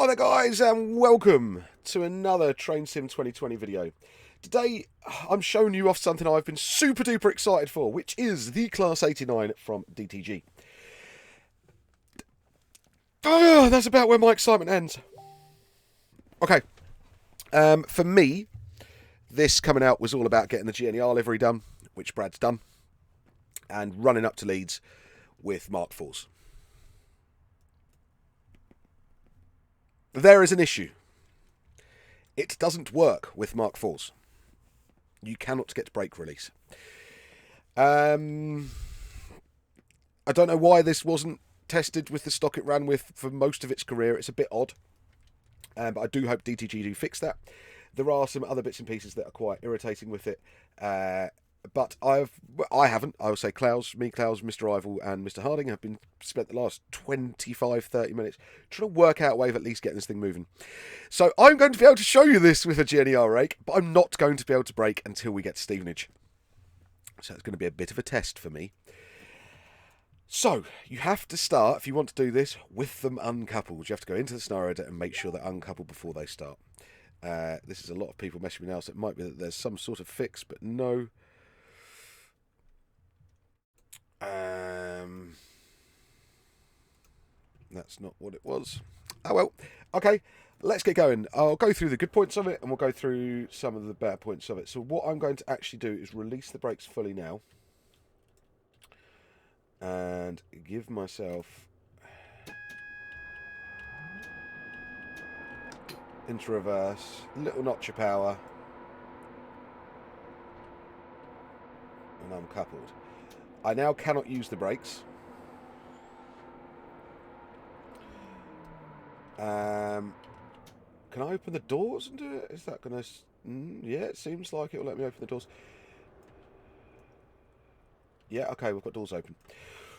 Hi there guys and welcome to another Train Sim 2020 video. Today I'm showing you off something I've been super duper excited for, which is the Class 89 from DTG. That's about where my excitement ends. Okay, for me, this coming out was all about getting the GNER livery done, which Brad's done, and running up to Leeds with Mark IVs. There is an issue. It doesn't work with Mark IVs. You cannot get brake release. I don't know why this wasn't tested with the stock it ran with for most of its career. It's a bit odd. But I do hope DTG do fix that. There are some other bits and pieces that are quite irritating with it. But I haven't. I will say Klaus, Mr. Ivel and Mr. Harding have been spent the last 25-30 minutes trying to work out a way of at least getting this thing moving. So I'm going to be able to show you this with a GNER rake, but I'm not going to be able to brake until we get to Stevenage. So it's going to be a bit of a test for me. So you have to start, if you want to do this, with them uncoupled. You have to go into the scenario editor and make sure they're uncoupled before they start. This is a lot of people messaging me now, so it might be that there's some sort of fix, but no. That's not what it was. Oh well. Okay, let's get going. I'll go through the good points of it and we'll go through some of the bad points of it. So what I'm going to actually do is release the brakes fully now and give myself into reverse, little notch of power, and I'm coupled. I now cannot use the brakes. Can I open the doors and do it? Is that going to... yeah, it seems like it will let me open the doors. Yeah, okay, we've got doors open.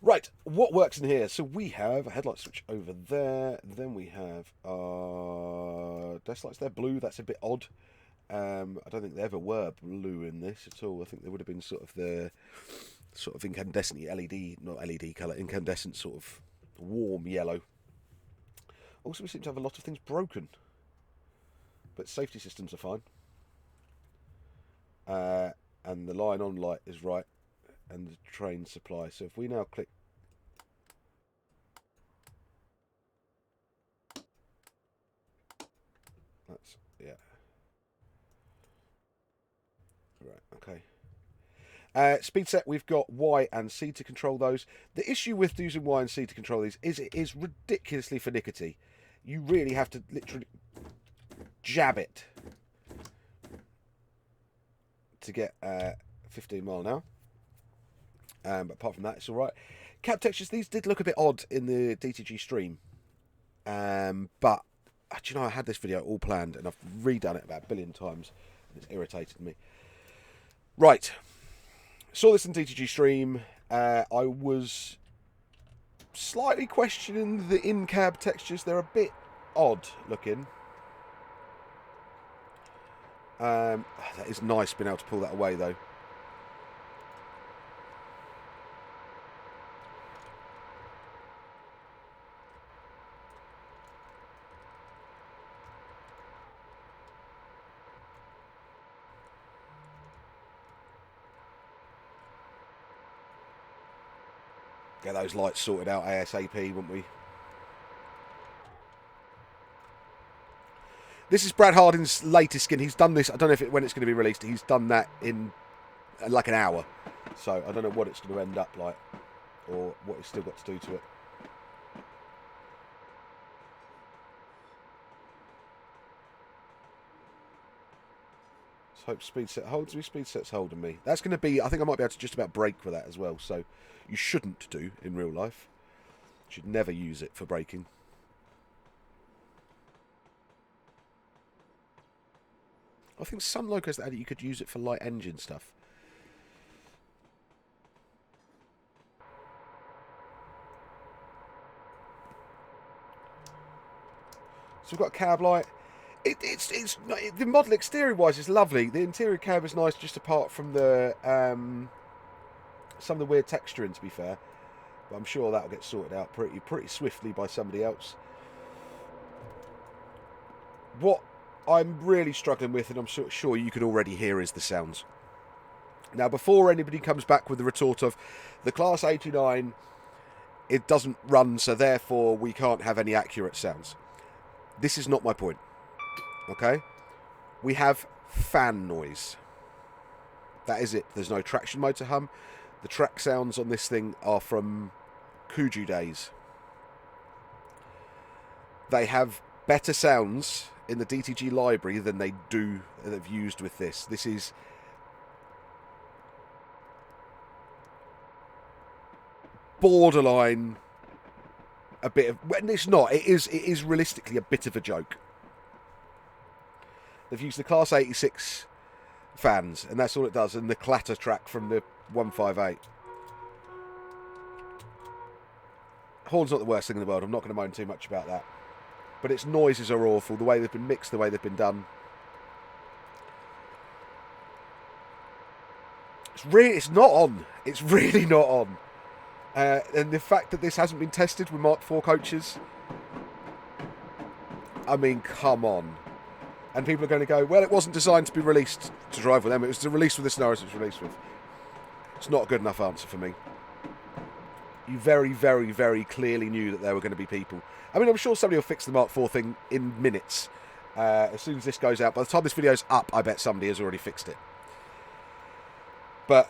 Right, what works in here? So we have a headlight switch over there. Then we have our desk lights. They're blue. That's a bit odd. I don't think there ever were blue in this at all. I think there would have been sort of the sort of incandescent LED, not LED colour, incandescent sort of warm yellow. Also, we seem to have a lot of things broken. But safety systems are fine. And the line on light is right. And the train supply. So if we now click... That's... yeah. Right, okay. Speed set, we've got Y and C to control those. The issue with using Y and C to control these is it is ridiculously finicky. You really have to literally jab it to get 15 mile an hour. But apart from that, it's alright. Cab textures, these did look a bit odd in the DTG stream. But, do you know, I had this video all planned and I've redone it about a billion times. And it's irritated me. Right. Saw this in DTG stream. I was slightly questioning the in-cab textures. They're a bit odd looking. That is nice being able to pull that away though. Get those lights sorted out ASAP, wouldn't we? This is Brad Harding's latest skin. He's done this. I don't know when it's going to be released. He's done that in like an hour. So I don't know what it's going to end up like or what he's still got to do to it. Let's hope speed set holds me. Speed set's holding me. That's going to be... I think I might be able to just about brake with that as well. So you shouldn't do in real life. You should never use it for braking. I think some locos that had it, you could use it for light engine stuff. So we've got a cab light. It's the model exterior wise is lovely. The interior cab is nice, just apart from the some of the weird texturing. To be fair, but I'm sure that'll get sorted out pretty swiftly by somebody else. What I'm really struggling with, and I'm sure you can already hear, is the sounds. Now, before anybody comes back with the retort of the Class 89, it doesn't run, so therefore we can't have any accurate sounds. This is not my point. Okay? We have fan noise. That is it. There's no traction motor hum. The track sounds on this thing are from Kuju days. They have better sounds in the DTG library than they've used with this. This is borderline a bit of... Well, it's not. It is realistically a bit of a joke. They've used the Class 86 fans, and that's all it does, and the clatter track from the 158. Horn's not the worst thing in the world. I'm not going to moan too much about that. But its noises are awful. The way they've been mixed, the way they've been done. It's not on. It's really not on. And the fact that this hasn't been tested with Mark IV coaches, I mean, come on. And people are going to go, well, it wasn't designed to be released to drive with them. It was released with the scenarios it was released with. It's not a good enough answer for me. You very, very, very clearly knew that there were going to be people. I mean, I'm sure somebody will fix the Mark IV thing in minutes. As soon as this goes out. By the time this video's up, I bet somebody has already fixed it. But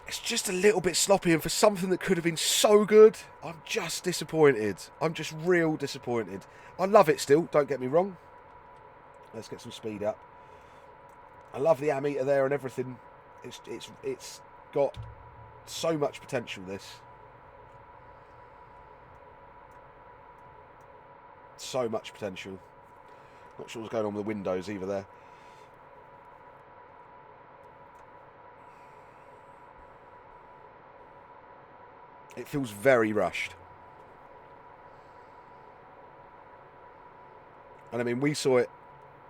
it's just a little bit sloppy, and for something that could have been so good, I'm just disappointed. I'm just real disappointed. I love it still, don't get me wrong. Let's get some speed up. I love the ammeter there and everything. It's got so much potential, this. So much potential. Not sure what's going on with the windows either there. It feels very rushed. And I mean, we saw it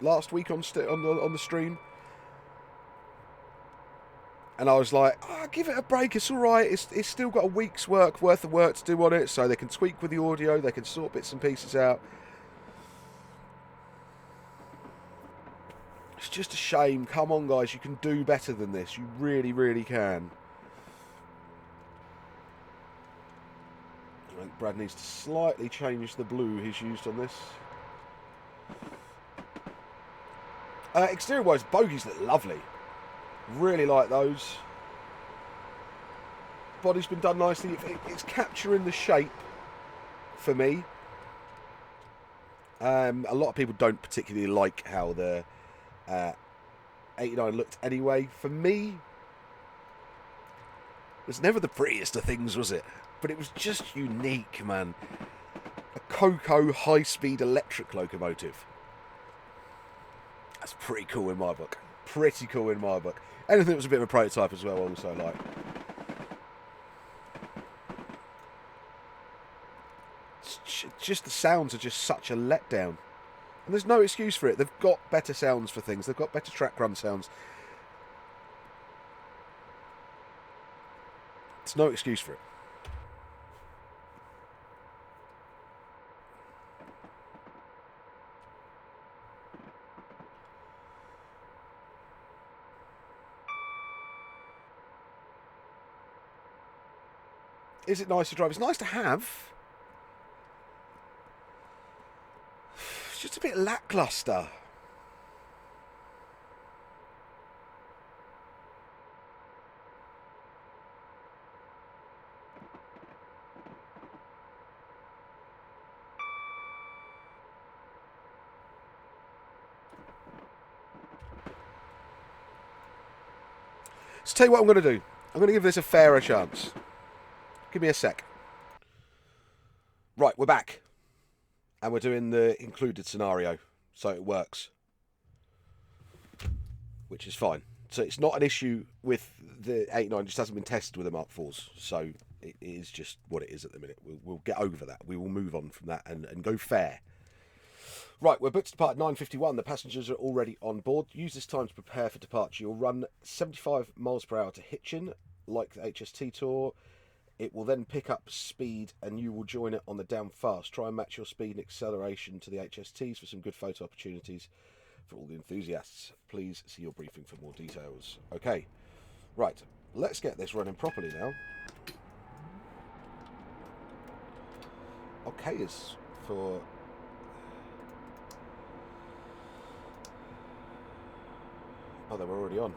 last week on the stream. And I was like, give it a break, it's alright. It's still got a week's worth of work to do on it, so they can tweak with the audio, they can sort bits and pieces out. It's just a shame. Come on, guys, you can do better than this. You really, really can. I think Brad needs to slightly change the blue he's used on this. Exterior-wise, bogies look lovely. Really like those. Body's been done nicely. It's capturing the shape for me. A lot of people don't particularly like how the 89 looked anyway. For me, it was never the prettiest of things, was it? But it was just unique, man. A Coco high-speed electric locomotive. That's pretty cool in my book. Pretty cool in my book. Anything that was a bit of a prototype as well, also like. It's just the sounds are just such a letdown. And there's no excuse for it. They've got better sounds for things. They've got better track run sounds. It's no excuse for it. Is it nice to drive? It's nice to have. It's just a bit lackluster. So tell you what I'm going to do. I'm going to give this a fairer chance. Give me a sec. Right, we're back. And we're doing the included scenario. So it works. Which is fine. So it's not an issue with the 89. It just hasn't been tested with the Mark IVs. So it is just what it is at the minute. We'll get over that. We will move on from that and go fair. Right, we're booked to depart at 9:51. The passengers are already on board. Use this time to prepare for departure. You'll run 75 miles per hour to Hitchin, like the HST tour. It will then pick up speed and you will join it on the down fast. Try and match your speed and acceleration to the HSTs for some good photo opportunities for all the enthusiasts. Please see your briefing for more details. Okay, right, let's get this running properly now. Okay, is for... Oh, they were already on.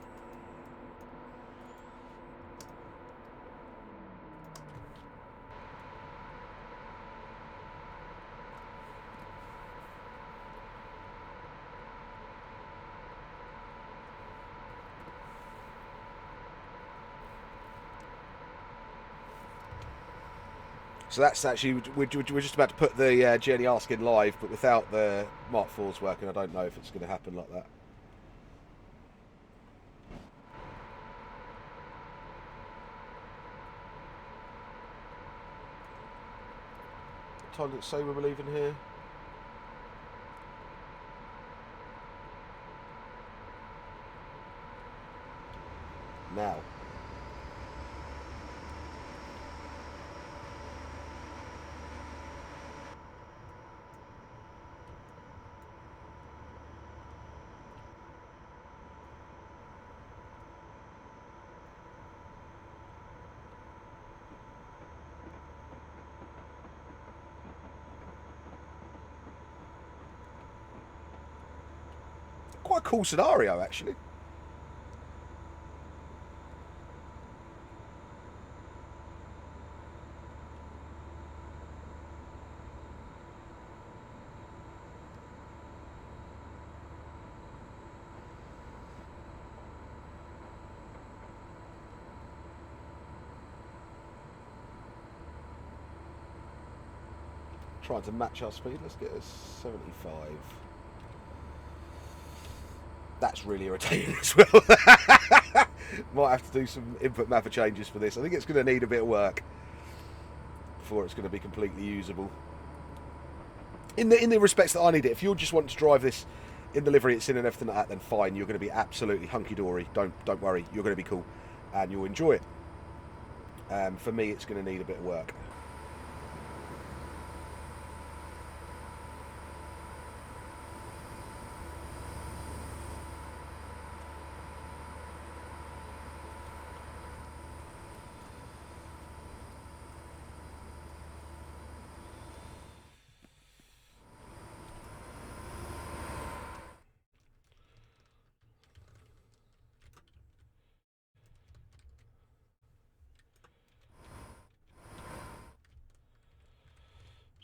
So that's actually, we're just about to put the Journey Ask in live, but without the Mark IVs working, I don't know if it's going to happen like that. What time did it say we were leaving here? Now. Quite a cool scenario, actually. Trying to match our speed. Let's get a 75. That's really irritating as well. Might have to do some input mapper changes for this. I think it's going to need a bit of work before it's going to be completely usable. In the respects that I need it, if you just want to drive this in the livery it's in and everything like that, then fine. You're going to be absolutely hunky-dory. Don't worry. You're going to be cool and you'll enjoy it. For me, it's going to need a bit of work.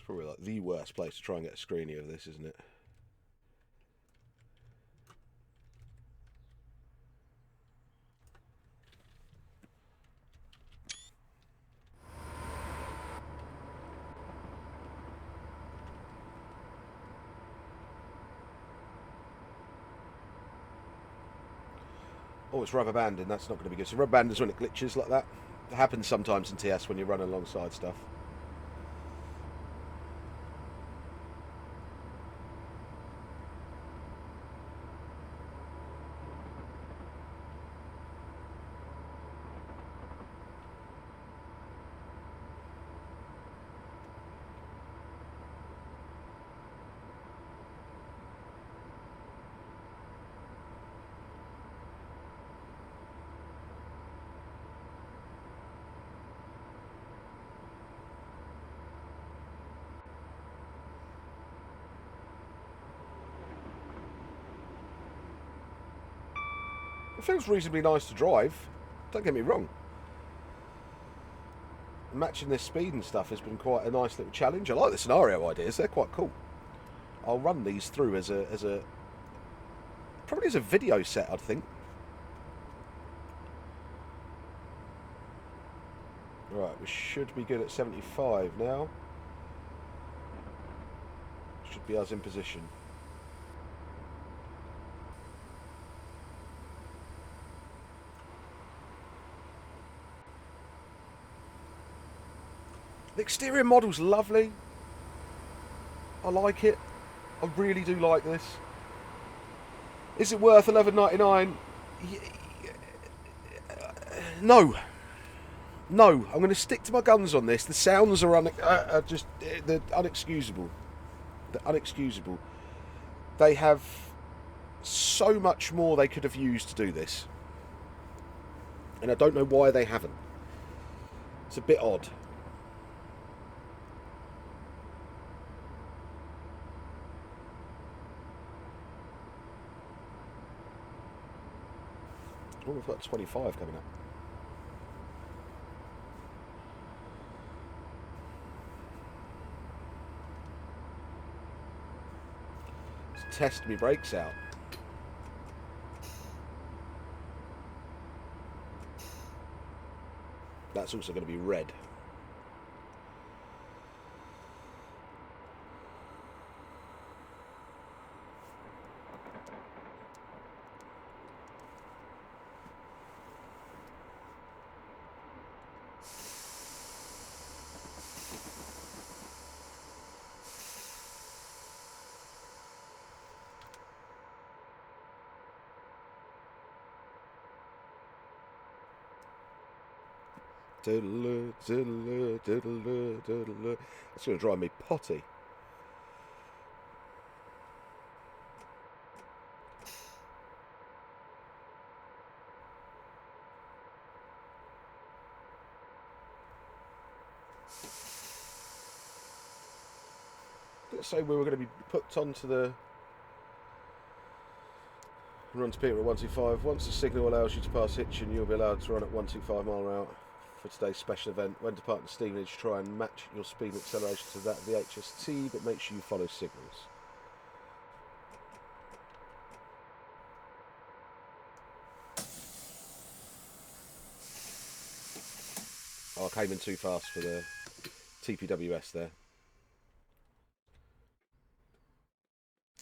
Probably like the worst place to try and get a screening of this, isn't it? Oh, it's rubber banding. That's not going to be good. So rubber banding is when it glitches like that. It happens sometimes in TS when you run alongside stuff. It feels reasonably nice to drive, don't get me wrong. Matching this speed and stuff has been quite a nice little challenge. I like the scenario ideas, they're quite cool. I'll run these through as a probably as a video set, I'd think. Right, we should be good at 75 now. Should be us in position. The exterior model's lovely. I like it. I really do like this. Is it worth $11.99? No. No, I'm going to stick to my guns on this. The sounds are just they're unexcusable. They're unexcusable. They have so much more they could have used to do this, and I don't know why they haven't. It's a bit odd. Oh, we've got 25 coming up. Let's test me brakes out. That's also going to be red. Diddle, diddle, diddle, diddle. That's going to drive me potty. Let's say we were going to be put onto the run to Peter at 125. Once the signal allows you to pass Hitchin, you'll be allowed to run at 125 mile an hour. For today's special event, when departing Stevenage, try and match your speed and acceleration to that of the HST, but make sure you follow signals. Oh, I came in too fast for the TPWS there.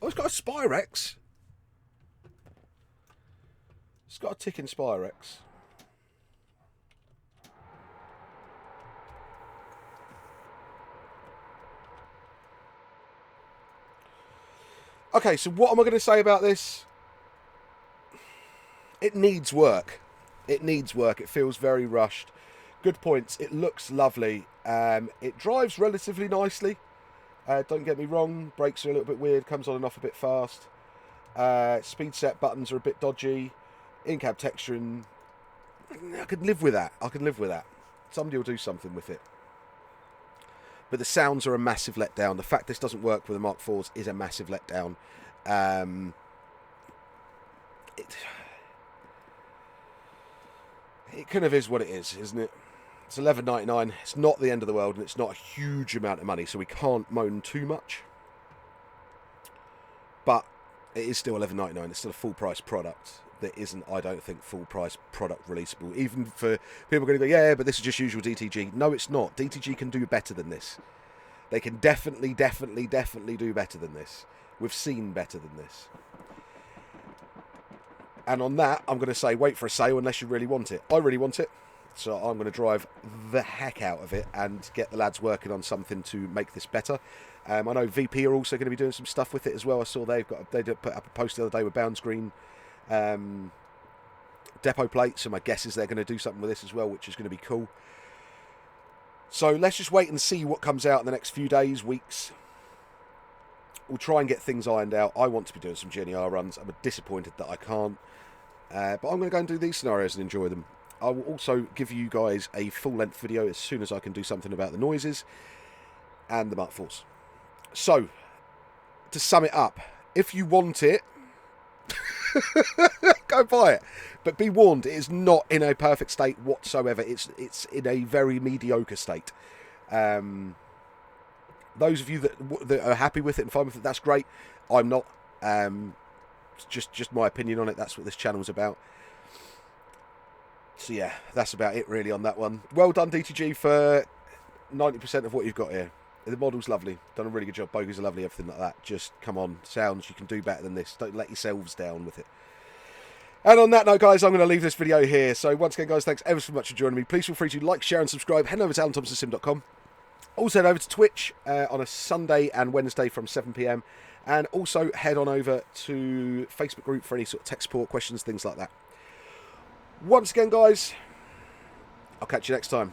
Oh, it's got a Spyrex. It's got a ticking Spyrex. Okay, so what am I going to say about this? It needs work. It needs work. It feels very rushed. Good points. It looks lovely. It drives relatively nicely. Don't get me wrong. Brakes are a little bit weird. Comes on and off a bit fast. Speed set buttons are a bit dodgy. In-cab texturing. I could live with that. I can live with that. Somebody will do something with it. But the sounds are a massive letdown. The fact this doesn't work with the Mark IVs is a massive letdown. It kind of is what it is, isn't it? It's $11.99. It's not the end of the world, and it's not a huge amount of money, so we can't moan too much. But it is still $11.99. It's still a full-price product that isn't, I don't think, full-price product releasable. Even for people going to go, yeah, but this is just usual DTG. No, it's not. DTG can do better than this. They can definitely do better than this. We've seen better than this. And on that, I'm going to say, wait for a sale unless you really want it. I really want it. So I'm going to drive the heck out of it and get the lads working on something to make this better. I know VP are also going to be doing some stuff with it as well. I saw they did put up a post the other day with Bounds Green depot plates, so my guess is they're going to do something with this as well, which is going to be cool. So let's just wait and see what comes out in the next few days, weeks. We'll try and get things ironed out. I want to be doing some GNR runs. I'm disappointed that I can't. But I'm going to go and do these scenarios and enjoy them. I will also give you guys a full-length video as soon as I can do something about the noises and the Mark IVs. So, to sum it up, if you want it, go buy it. But be warned, it is not in a perfect state whatsoever. It's in a very mediocre state. Those of you that are happy with it and fine with it, that's great. I'm not. It's just my opinion on it. That's what this channel's about. So yeah, that's about it really on that one. Well done DTG for 90% of what you've got here. The model's lovely. Done a really good job. Bogies are lovely, everything like that. Just, come on, sounds, you can do better than this. Don't let yourselves down with it. And on that note, guys, I'm going to leave this video here. So once again, guys, thanks ever so much for joining me. Please feel free to like, share and subscribe. Head over to alanthomsonsim.com. Also head over to Twitch on a Sunday and Wednesday from 7 PM. And also head on over to Facebook group for any sort of tech support, questions, things like that. Once again, guys, I'll catch you next time.